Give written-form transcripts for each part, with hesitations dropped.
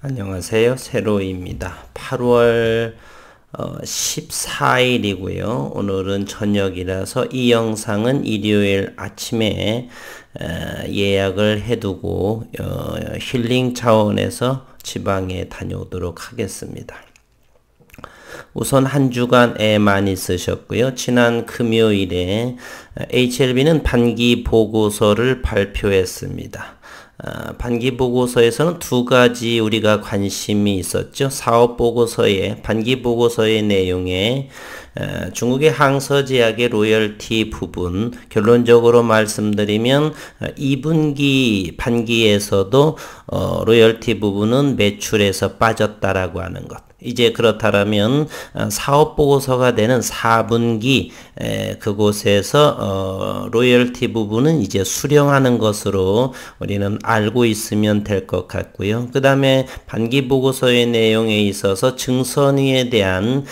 안녕하세요. 세로입니다. 8월 14일이고요. 오늘은 저녁이라서 이 영상은 일요일 아침에 예약을 해두고 힐링 차원에서 지방에 다녀오도록 하겠습니다. 우선 한 주간 애 많이 쓰셨고요. 지난 금요일에 HLB는 반기 보고서를 발표했습니다. 반기 보고서에서는 두 가지 우리가 관심이 있었죠. 사업 보고서의 반기 보고서의 내용에 중국의 항서제약의 로열티 부분, 결론적으로 말씀드리면 2분기 반기에서도 로열티 부분은 매출에서 빠졌다라고 하는 것. 이제 그렇다면 사업 보고서가 되는 4분기 그곳에서 로열티 부분은 이제 수령하는 것으로 우리는 알고 있으면 될 것 같고요. 그 다음에 반기 보고서의 내용에 있어서 증선위에 대한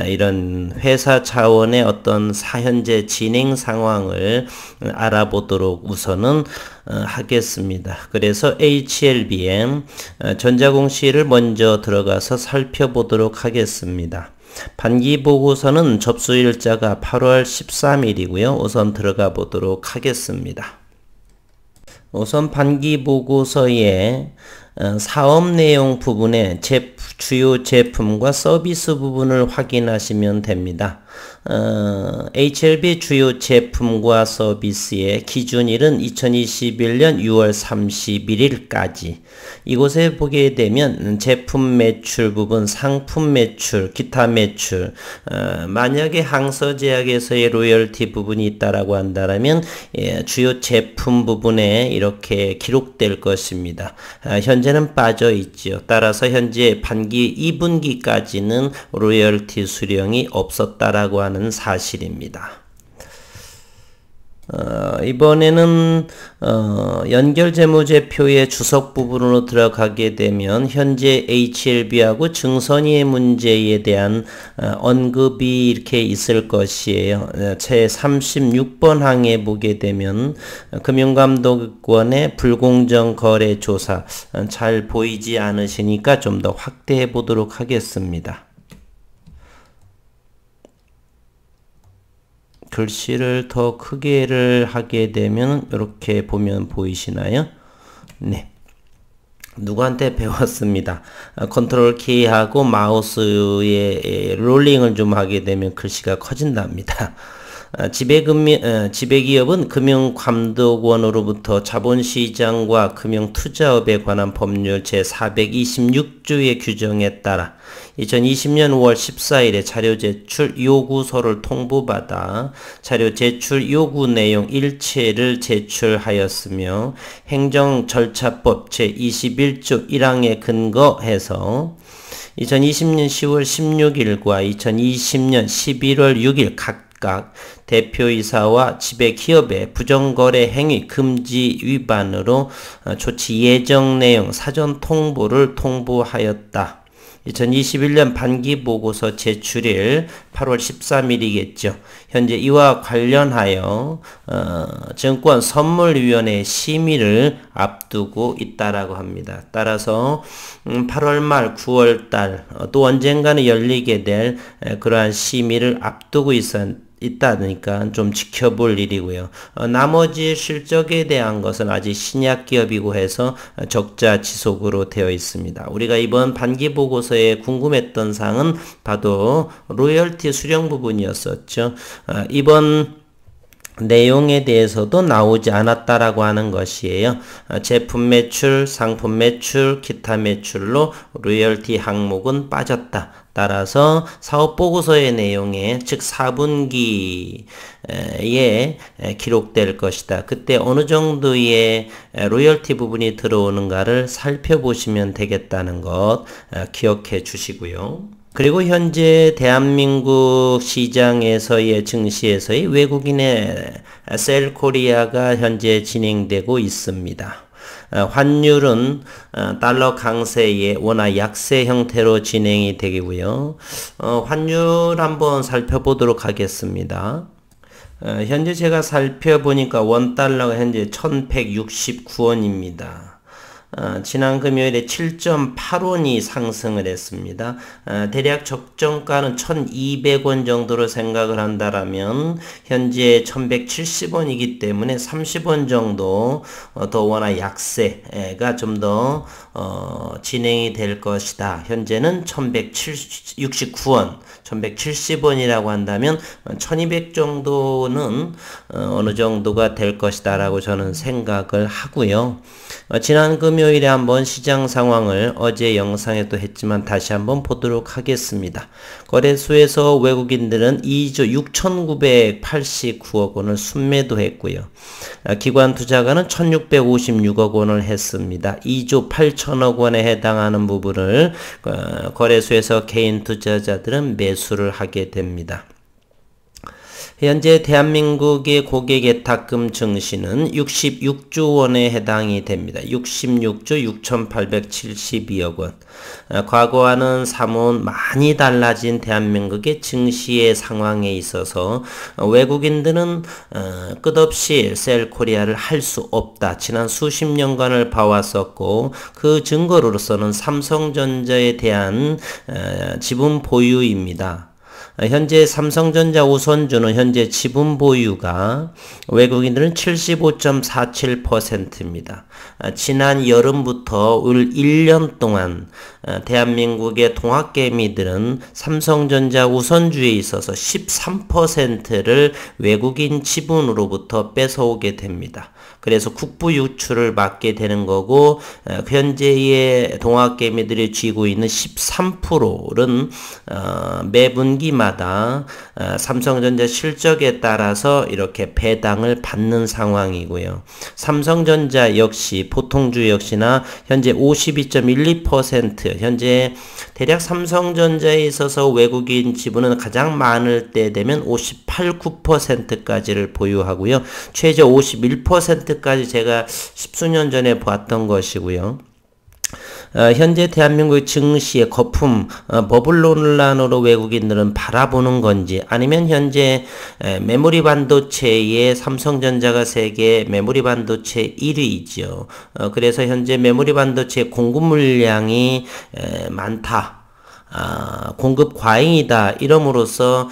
이런 회사 차원의 어떤 현재 진행 상황을 알아보도록 우선은 하겠습니다. 그래서 HLBM 전자공시를 먼저 들어가서 살펴보도록 하겠습니다. 반기 보고서는 접수일자가 8월 13일이고요. 우선 들어가 보도록 하겠습니다. 우선 반기 보고서의 사업 내용 부분에 주요 제품과 서비스 부분을 확인하시면 됩니다. HLB 주요 제품과 서비스의 기준일은 2021년 6월 31일까지. 이곳에 보게 되면 제품 매출 부분, 상품 매출, 기타 매출, 만약에 항서제약에서의 로열티 부분이 있다라고 한다면 주요 제품 부분에 이렇게 기록될 것입니다. 현재는 빠져 있죠. 따라서 현재 반기 2분기까지는 로열티 수령이 없었다라고 하는 사실입니다. 이번에는 연결재무제표의 주석 부분으로 들어가게 되면 현재 HLB하고 증선위의 문제에 대한 언급이 이렇게 있을 것이에요. 제 36번 항에 보게 되면 금융감독원의 불공정 거래 조사 잘 보이지 않으시니까 좀 더 확대해 보도록 하겠습니다. 글씨를 더 크게를 하게 되면 이렇게 보면 보이시나요? 네. 누구한테 배웠습니다. 컨트롤 키하고 마우스의 롤링을 좀 하게 되면 글씨가 커진답니다. 지배기업은 금융감독원으로부터 자본시장과 금융투자업에 관한 법률 제426조의 규정에 따라 2020년 5월 14일에 자료 제출 요구서를 통보받아 자료 제출 요구 내용 일체를 제출하였으며 행정절차법 제21조 1항에 근거해서 2020년 10월 16일과 2020년 11월 6일 각각 대표이사와 지배기업의 부정거래 행위 금지 위반으로 조치 예정 내용 사전 통보를 통보하였다. 2021년 반기 보고서 제출일 8월 13일이겠죠. 현재 이와 관련하여 증권선물위원회 심의를 앞두고 있다라고 합니다. 따라서 8월 말 9월 달 또 언젠가는 열리게 될 그러한 심의를 앞두고 있다니까 좀 지켜볼 일이고요. 나머지 실적에 대한 것은 아직 신약기업이고 해서 적자 지속으로 되어 있습니다. 우리가 이번 반기 보고서에 궁금했던 사항은 바로 로열티 수령 부분이었었죠. 이번 내용에 대해서도 나오지 않았다라고 하는 것이에요. 제품 매출, 상품 매출, 기타 매출로 로열티 항목은 빠졌다. 따라서 사업보고서의 내용에 즉 4분기에 기록될 것이다. 그때 어느 정도의 로열티 부분이 들어오는가를 살펴보시면 되겠다는 것 기억해 주시고요. 그리고 현재 대한민국 시장에서의 증시에서의 외국인의 셀코리아가 현재 진행되고 있습니다. 환율은 달러 강세에 원화 약세 형태로 진행이 되고요. 환율 한번 살펴보도록 하겠습니다. 현재 제가 살펴보니까 원달러가 현재 1169원입니다. 지난 금요일에 7.8원이 상승을 했습니다. 대략 적정가는 1,200원 정도로 생각을 한다라면 현재 1,170원이기 때문에 30원 정도 더 워낙 약세가 좀 더 진행이 될 것이다. 현재는 1,169원, 1,170원이라고 한다면 1,200 정도는 어느 정도가 될 것이다 라고 저는 생각을 하고요. 지난 금요일에 한번 시장 상황을 어제 영상에도 했지만 다시 한번 보도록 하겠습니다. 거래소에서 외국인들은 2조 6,989억 원을 순매도했고요. 기관 투자가는 1,656억 원을 했습니다. 2조 8천억 원에 해당하는 부분을 거래소에서 개인 투자자들은 매수를 하게 됩니다. 현재 대한민국의 고객예탁금 증시는 66조 원에 해당이 됩니다. 66조 6,872억 원. 과거와는 사뭇 많이 달라진 대한민국의 증시의 상황에 있어서 외국인들은 끝없이 셀코리아를 할 수 없다. 지난 수십 년간을 봐왔었고 그 증거로서는 삼성전자에 대한 지분 보유입니다. 현재 삼성전자 우선주는 현재 지분 보유가 외국인들은 75.47%입니다. 지난 여름부터 올 1년 동안 대한민국의 동학개미들은 삼성전자 우선주에 있어서 13%를 외국인 지분으로부터 뺏어오게 됩니다. 그래서 국부 유출을 막게 되는 거고 현재의 동학개미들이 쥐고 있는 13%는 매분기마다 삼성전자 실적에 따라서 이렇게 배당을 받는 상황이고요. 삼성전자 역시 보통주 역시나 현재 52.12% 현재 대략 삼성전자에 있어서 외국인 지분은 가장 많을 때 되면 58, 9%까지를 보유하고요. 최저 51%까지 제가 십수년 전에 봤던 것이고요. 현재 대한민국 증시의 거품, 버블 논란으로 외국인들은 바라보는 건지 아니면 현재 메모리 반도체의 삼성전자가 세계 메모리 반도체 1위이죠. 그래서 현재 메모리 반도체 공급 물량이 많다. 공급 과잉이다. 이름으로써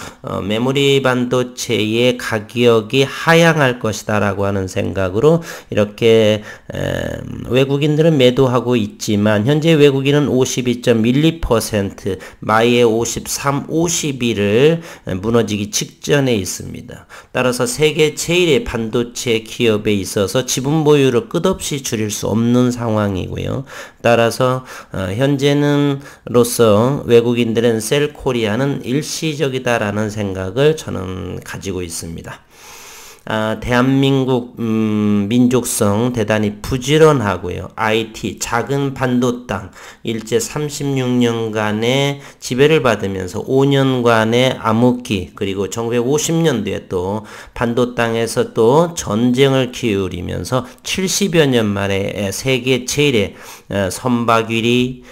메모리 반도체의 가격이 하향할 것이다 라고 하는 생각으로 이렇게 외국인들은 매도하고 있지만 현재 외국인은 52.12%, 마이의 53, 52를 무너지기 직전에 있습니다. 따라서 세계 제일의 반도체 기업에 있어서 지분 보유를 끝없이 줄일 수 없는 상황이고요. 따라서 현재는로서 외국인들은 셀코리아는 일시적이다라는 생각을 저는 가지고 있습니다. 대한민국 민족성 대단히 부지런하고요. IT 작은 반도 땅 일제 36년간의 지배를 받으면서 5년간의 암흑기 그리고 1950년도에 또 반도 땅에서 또 전쟁을 기울이면서 70여 년 만에 세계 제일의 선박 1위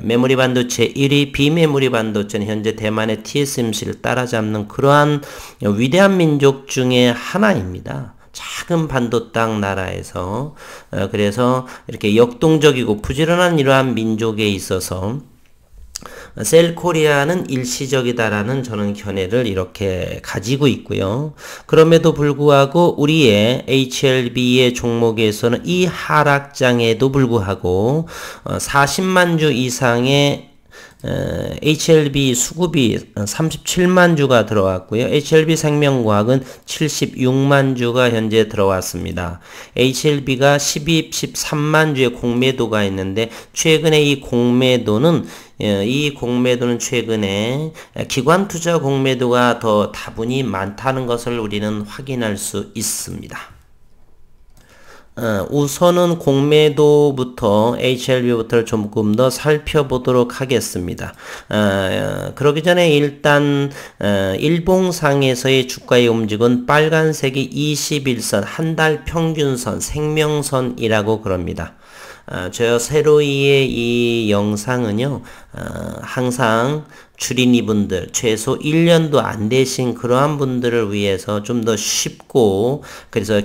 메모리 반도체 1위 비메모리 반도체는 현재 대만의 TSMC를 따라잡는 그러한 위대한 민족 중에 하나입니다. 작은 반도 땅 나라에서 그래서 이렇게 역동적이고 부지런한 이러한 민족에 있어서 셀코리아는 일시적이다라는 저는 견해를 이렇게 가지고 있고요. 그럼에도 불구하고 우리의 HLB의 종목에서는 이 하락장에도 불구하고 40만 주 이상의 HLB 수급이 37만 주가 들어왔고요. HLB 생명과학은 76만 주가 현재 들어왔습니다. HLB가 13만 주의 공매도가 있는데 최근에 이 공매도는 최근에 기관 투자 공매도가 더 다분히 많다는 것을 우리는 확인할 수 있습니다. 우선은 공매도부터 HLB부터 조금 더 살펴보도록 하겠습니다. 그러기 전에 일단 일봉상에서의 주가의 움직임은 빨간색이 21선 한 달 평균선 생명선이라고 그럽니다. 저 세로이의 이 영상은요, 항상 추리니분들, 최소 1년도 안 되신 그러한 분들을 위해서 좀 더 쉽고, 그래서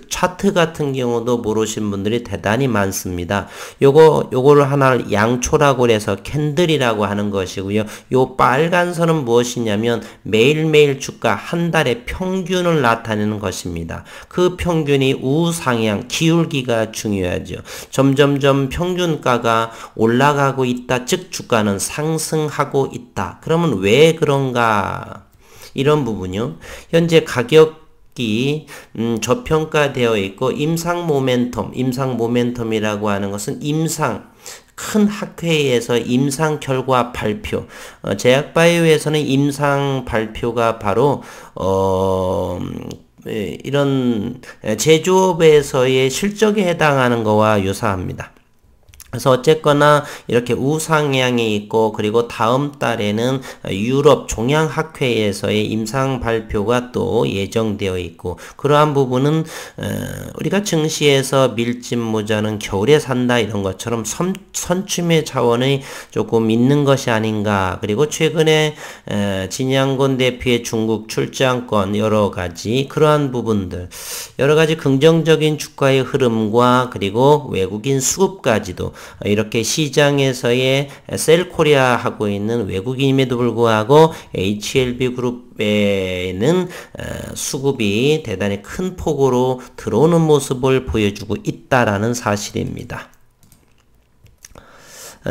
차트 같은 경우도 모르신 분들이 대단히 많습니다. 요거를 하나를 양초라고 해서 캔들이라고 하는 것이고요. 요 빨간 선은 무엇이냐면 매일매일 주가 한 달의 평균을 나타내는 것입니다. 그 평균이 우상향, 기울기가 중요하죠. 점점점 평균가가 올라가고 있다, 즉 주가는 상승하고 있다. 그러면 왜 그런가? 이런 부분요. 현재 가격이 저평가되어 있고 임상 모멘텀이라고 하는 것은 큰 학회에서 임상 결과 발표, 제약바이오에서는 임상 발표가 바로 이런 제조업에서의 실적에 해당하는 것과 유사합니다. 그래서 어쨌거나 이렇게 우상향이 있고, 그리고 다음 달에는 유럽 종양학회에서의 임상 발표가 또 예정되어 있고, 그러한 부분은 우리가 증시에서 밀집 모자는 겨울에 산다 이런 것처럼 선춤의 자원이 조금 있는 것이 아닌가. 그리고 최근에 진양곤 대표의 중국 출장권 여러 가지 그러한 부분들, 여러 가지 긍정적인 주가의 흐름과 그리고 외국인 수급까지도 이렇게 시장에서의 셀코리아 하고 있는 외국인임에도 불구하고 HLB 그룹에는 수급이 대단히 큰 폭으로 들어오는 모습을 보여주고 있다라는 사실입니다.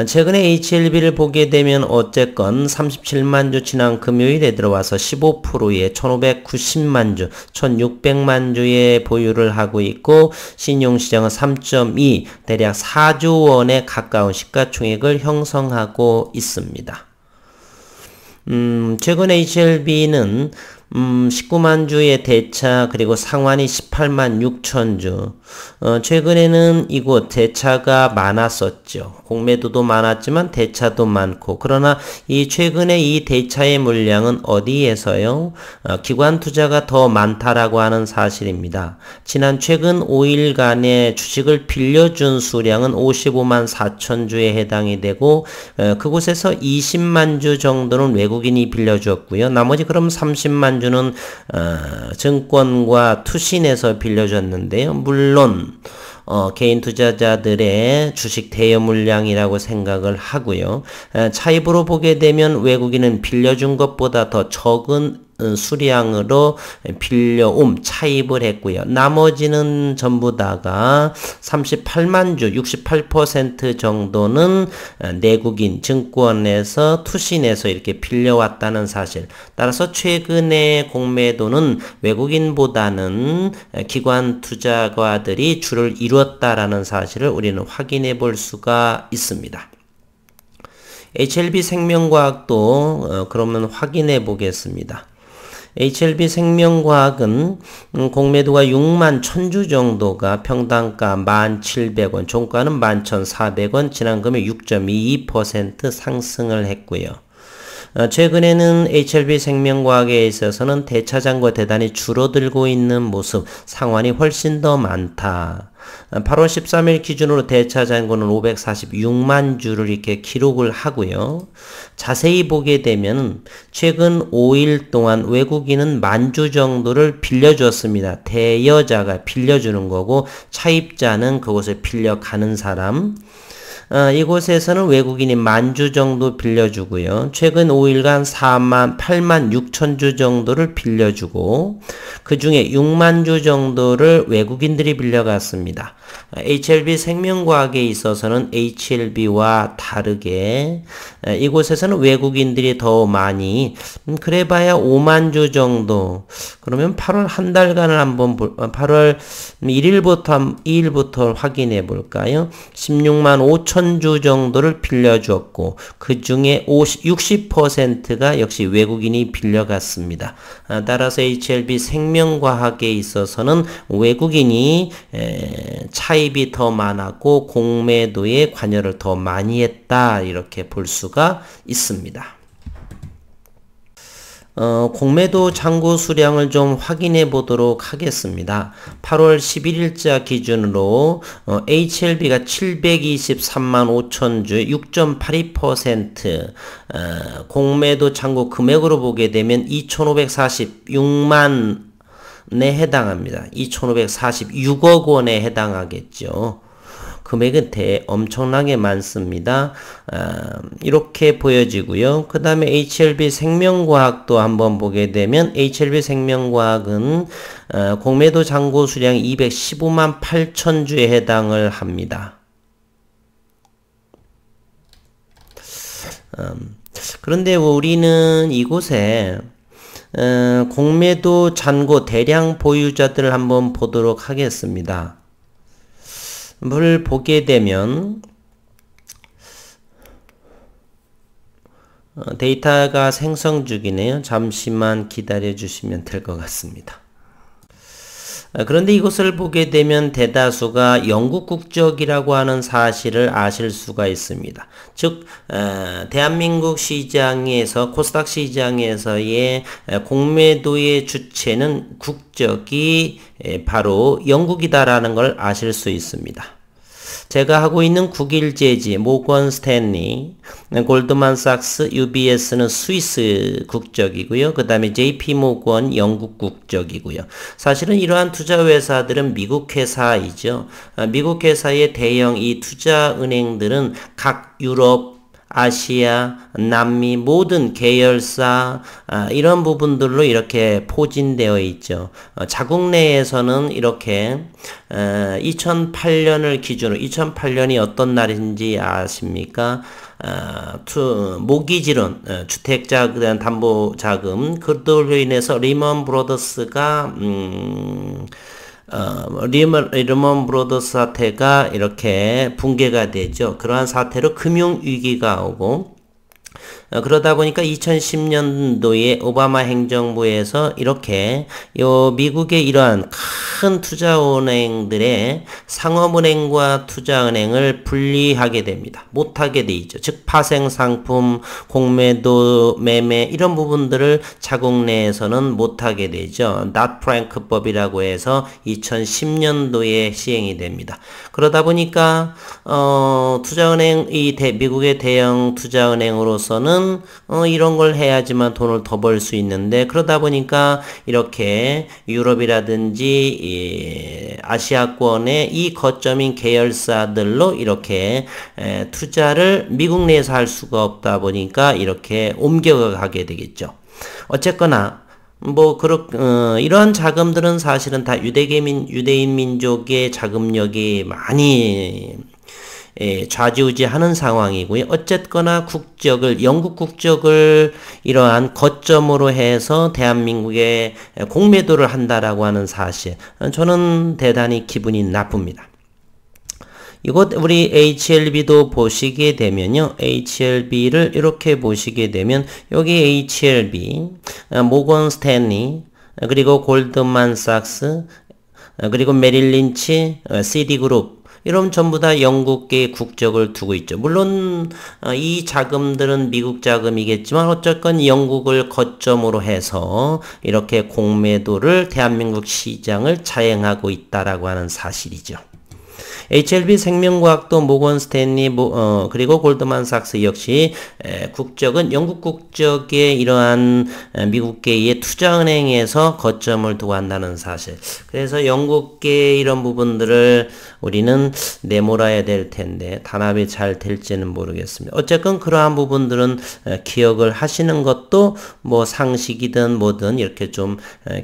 최근에 HLB를 보게 되면 어쨌건 37만 주 지난 금요일에 들어와서 15%의 1590만 주, 1600만 주의 보유를 하고 있고, 신용시장은 3.2, 대략 4조 원에 가까운 시가총액을 형성하고 있습니다. 최근 HLB는 19만 주의 대차, 그리고 상환이 18만 6천 주. 최근에는 이곳 대차가 많았었죠. 공매도도 많았지만 대차도 많고, 그러나 이 최근에 이 대차의 물량은 어디에서요? 기관 투자가 더 많다라고 하는 사실입니다. 최근 5일간의 주식을 빌려준 수량은 55만 4천 주에 해당이 되고, 그곳에서 20만 주 정도는 외국인이 빌려줬고요. 나머지 그럼 30만 주는 증권과 투신에서 빌려줬는데요. 물론 개인 투자자들의 주식 대여 물량이라고 생각을 하고요. 차입으로 보게 되면 외국인은 빌려준 것보다 더 적은 수량으로 차입을 했고요. 나머지는 전부 다가 38만 주, 68% 정도는 내국인 증권에서 투신에서 이렇게 빌려왔다는 사실. 따라서 최근의 공매도는 외국인보다는 기관 투자가들이 주를 이루었다라는 사실을 우리는 확인해 볼 수가 있습니다. HLB 생명과학도 그러면 확인해 보겠습니다. HLB 생명과학은 공매도가 6만 1000주 정도가 평당가 1,700원, 종가는 11,400원, 지난 금일 6.22% 상승을 했고요. 최근에는 HLB 생명과학에 있어서는 대차장과 대단히 줄어들고 있는 모습, 상환이 훨씬 더 많다. 8월 13일 기준으로 대차장고는 546만 주를 이렇게 기록을 하고요. 자세히 보게 되면 최근 5일 동안 외국인은 10,000주 정도를 빌려줬습니다. 대여자가 빌려주는 거고, 차입자는 그곳을 빌려가는 사람. 이곳에서는 외국인이 10,000주 정도 빌려주고요. 최근 5일간 8만 6천 주 정도를 빌려주고, 그 중에 6만 주 정도를 외국인들이 빌려갔습니다. HLB 생명과학에 있어서는 HLB와 다르게 이곳에서는 외국인들이 더 많이, 그래봐야 5만 주 정도. 그러면 8월 한 달간을 한번 8월 2일부터 확인해 볼까요? 16만 5천 주 정도를 빌려주었고, 그 중에 60%가 역시 외국인이 빌려갔습니다. 따라서 HLB 생명과학에 있어서는 외국인이 차입이 더 많았고 공매도에 관여를 더 많이 했다, 이렇게 볼 수가 있습니다. 공매도 잔고 수량을 좀 확인해 보도록 하겠습니다. 8월 11일자 기준으로 HLB가 723만 5천 주에 6.82%, 공매도 잔고 금액으로 보게 되면 2,546만에 해당합니다. 2,546억 원에 해당하겠죠. 금액은 엄청나게 많습니다. 이렇게 보여지고요. 그 다음에 HLB 생명과학도 한번 보게 되면 HLB 생명과학은 공매도 잔고 수량 215만 8천 주에 해당을 합니다. 그런데 우리는 이곳에 공매도 잔고 대량 보유자들을 한번 보도록 하겠습니다. 를 보게 되면 데이터가 생성 중이네요. 잠시만 기다려 주시면 될 것 같습니다. 그런데 이것을 보게 되면 대다수가 영국 국적이라고 하는 사실을 아실 수가 있습니다. 즉 대한민국 시장에서 코스닥 시장에서의 공매도의 주체는 국적이 바로 영국이다라는 걸 아실 수 있습니다. 제가 하고 있는 국일제지, 모건 스탠리, 골드만삭스, UBS는 스위스 국적이고요. 그 다음에 JP모건 영국 국적이고요. 사실은 이러한 투자회사들은 미국 회사이죠. 미국 회사의 대형 이 투자은행들은 각 유럽, 아시아, 남미 모든 계열사 이런 부분들로 이렇게 포진되어 있죠. 자국 내에서는 이렇게 2008년을 기준으로 2008년이 어떤 날인지 아십니까? 모기지론, 주택자금 담보자금 그들로 인해서 리먼 브로더스가 리먼 브로더스 사태가 이렇게 붕괴가 되죠. 그러한 사태로 금융위기가 오고 그러다 보니까 2010년도에 오바마 행정부에서 이렇게 미국의 이러한 큰 투자은행들의 상업은행과 투자은행을 분리하게 됩니다. 못하게 돼 있죠. 즉 파생상품, 공매도, 매매 이런 부분들을 자국 내에서는 못하게 되죠. 닷프랭크법이라고 해서 2010년도에 시행이 됩니다. 그러다 보니까 투자은행 미국의 대형 투자은행으로서는 이런 걸 해야지만 돈을 더 벌 수 있는데 그러다 보니까 이렇게 유럽이라든지 아시아권의 이 거점인 계열사들로 이렇게 투자를 미국 내에서 할 수가 없다 보니까 이렇게 옮겨가게 되겠죠. 어쨌거나 이러한 자금들은 사실은 다 유대인 민족의 자금력이 많이 좌지우지하는 상황이고요. 어쨌거나 영국 국적을 이러한 거점으로 해서 대한민국에 공매도를 한다라고 하는 사실, 저는 대단히 기분이 나쁩니다. 이곳 우리 HLB도 보시게 되면요. HLB를 이렇게 보시게 되면 여기 HLB, 모건 스탠리, 그리고 골드만삭스, 그리고 메릴린치, 시디그룹 이런 전부 다 영국계 국적을 두고 있죠. 물론 이 자금들은 미국 자금이겠지만 어쨌건 영국을 거점으로 해서 이렇게 공매도를 대한민국 시장을 자행하고 있다라고 하는 사실이죠. HLB 생명과학도 모건 스탠리 그리고 골드만삭스 역시 국적은 영국 국적의 이러한 미국계의 투자은행에서 거점을 두고 한다는 사실. 그래서 영국계 이런 부분들을 우리는 내몰아야 될 텐데 단합이 잘 될지는 모르겠습니다. 어쨌건 그러한 부분들은 기억을 하시는 것도 상식이든 뭐든 이렇게 좀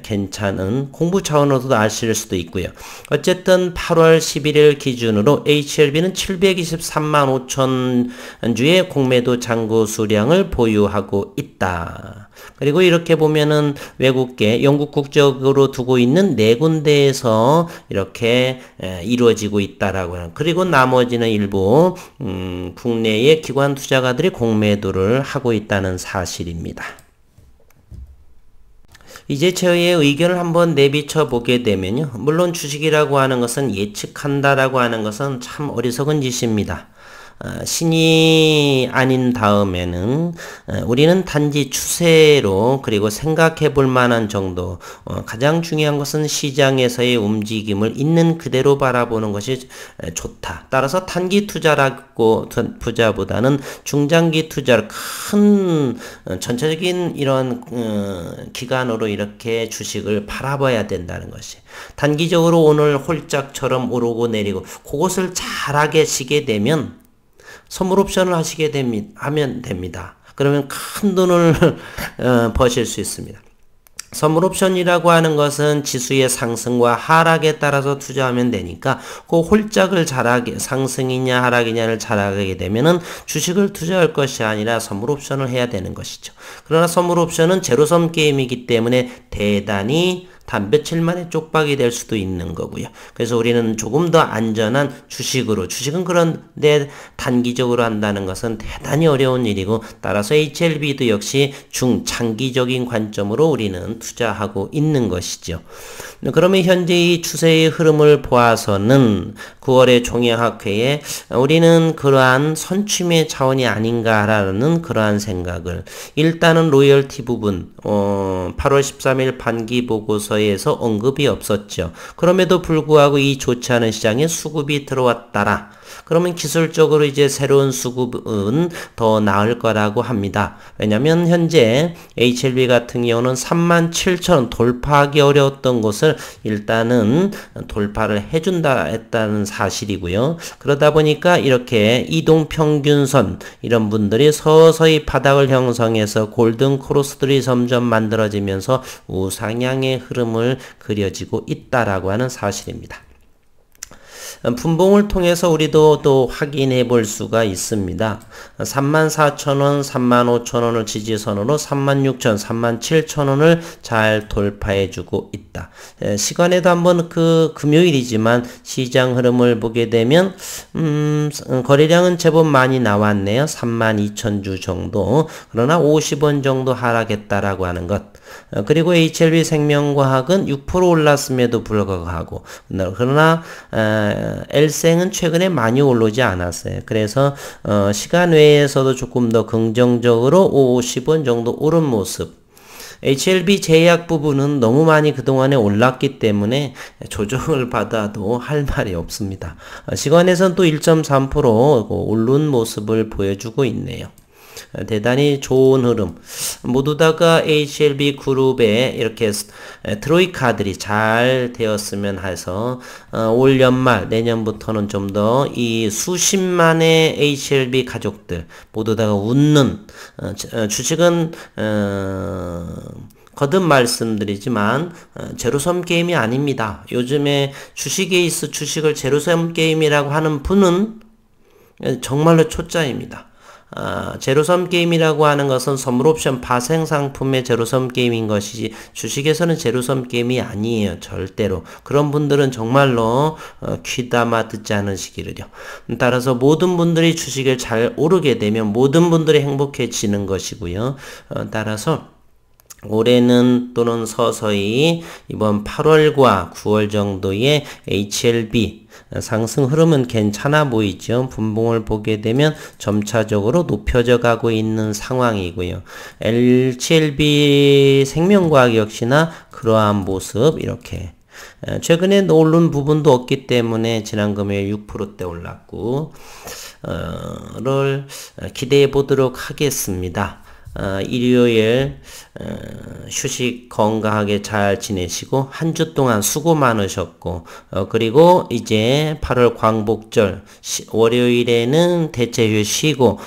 괜찮은 공부 차원으로도 아실 수도 있고요. 어쨌든 8월 11일 기준으로 HLB는 723만 5천 주의 공매도 잔고 수량을 보유하고 있다. 그리고 이렇게 보면은 외국계 영국 국적으로 두고 있는 4군데에서 이렇게 이루어지고 있다라고 하는. 그리고 나머지는 일부 국내의 기관 투자가들이 공매도를 하고 있다는 사실입니다. 이제 저의 의견을 한번 내비쳐 보게 되면요. 물론 주식이라고 하는 것은 예측한다라고 하는 것은 참 어리석은 짓입니다. 신이 아닌 다음에는 우리는 단지 추세로 그리고 생각해 볼 만한 정도, 가장 중요한 것은 시장에서의 움직임을 있는 그대로 바라보는 것이 좋다. 따라서 단기 투자보다는 중장기 투자를 큰 전체적인 이런 기간으로 이렇게 주식을 바라봐야 된다는 것이, 단기적으로 오늘 홀짝처럼 오르고 내리고 그것을 잘하게 시게 되면 선물 옵션을 하면 됩니다. 그러면 큰 돈을 버실 수 있습니다. 선물 옵션이라고 하는 것은 지수의 상승과 하락에 따라서 투자하면 되니까 그 홀짝을 잘하게, 상승이냐 하락이냐를 잘하게 되면은 주식을 투자할 것이 아니라 선물 옵션을 해야 되는 것이죠. 그러나 선물 옵션은 제로섬 게임이기 때문에 대단히 단 며칠 만에 쪽박이 될 수도 있는 거고요. 그래서 우리는 조금 더 안전한 주식은 그런데 단기적으로 한다는 것은 대단히 어려운 일이고, 따라서 HLB도 역시 중장기적인 관점으로 우리는 투자하고 있는 것이죠. 그러면 현재 이 추세의 흐름을 보아서는 9월의 종이학회에 우리는 그러한 선취매 차원이 아닌가라는 그러한 생각을, 일단은 로열티 부분 8월 13일 반기 보고서에서 언급이 없었죠. 그럼에도 불구하고 이 좋지 않은 시장에 수급이 들어왔다라. 그러면 기술적으로 이제 새로운 수급은 더 나을 거라고 합니다. 왜냐면 현재 HLB 같은 경우는 37,000원 돌파하기 어려웠던 곳을 일단은 돌파를 해준다 했다는 사실이고요. 그러다 보니까 이렇게 이동평균선, 이런 분들이 서서히 바닥을 형성해서 골든 크로스들이 점점 만들어지면서 우상향의 흐름을 그려지고 있다라고 하는 사실입니다. 분봉을 통해서 우리도 또 확인해 볼 수가 있습니다. 34,000원, 35,000원을 지지선으로 36,000원, 37,000원을 잘 돌파해 주고 있다. 시간에도 한번 금요일이지만 시장 흐름을 보게 되면 거래량은 제법 많이 나왔네요. 32,000주 정도. 그러나 50원 정도 하락했다라고 하는 것. 그리고 HLB 생명과학은 6% 올랐음에도 불구하고, 그러나 L생은 최근에 많이 오르지 않았어요. 그래서 시간 외에서도 조금 더 긍정적으로 50원 정도 오른 모습. HLB 제약 부분은 너무 많이 그동안에 올랐기 때문에 조정을 받아도 할 말이 없습니다. 시간에서는 또 1.3% 오른 모습을 보여주고 있네요. 대단히 좋은 흐름. 모두 다가 HLB 그룹에 이렇게 트로이카들이 잘 되었으면 해서 올 연말 내년부터는 좀 더 이 수십만의 HLB 가족들 모두 다가 웃는, 주식은 거듭 말씀드리지만 제로섬 게임이 아닙니다. 요즘에 주식에 있어 주식을 제로섬 게임이라고 하는 분은 정말로 초짜입니다. 제로섬 게임이라고 하는 것은 선물 옵션 파생 상품의 제로섬 게임인 것이지 주식에서는 제로섬 게임이 아니에요. 절대로. 그런 분들은 정말로 귀담아 듣지 않으시기를요. 따라서 모든 분들이 주식을 잘 오르게 되면 모든 분들이 행복해지는 것이고요. 따라서 올해는 또는 서서히 이번 8월과 9월 정도의 HLB 상승 흐름은 괜찮아 보이죠. 분봉을 보게 되면 점차적으로 높여져 가고 있는 상황이고요. HLB 생명과학 역시나 그러한 모습, 이렇게 최근에 오른 부분도 없기 때문에 지난 금요일 6%대 올랐고 를 기대해 보도록 하겠습니다. 일요일 휴식 건강하게 잘 지내시고 한 주 동안 수고 많으셨고, 그리고 이제 8월 광복절 월요일에는 대체휴 쉬고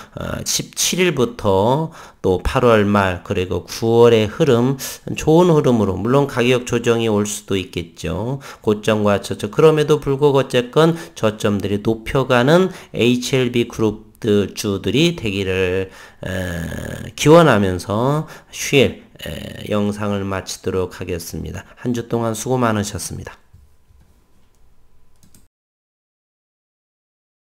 17일부터 또 8월 말 그리고 9월의 흐름, 좋은 흐름으로, 물론 가격 조정이 올 수도 있겠죠. 고점과 저점, 그럼에도 불구하고 어쨌건 저점들이 높여가는 HLB 그룹 주들이 되기를 기원하면서 휴일 영상을 마치도록 하겠습니다. 한 주 동안 수고 많으셨습니다.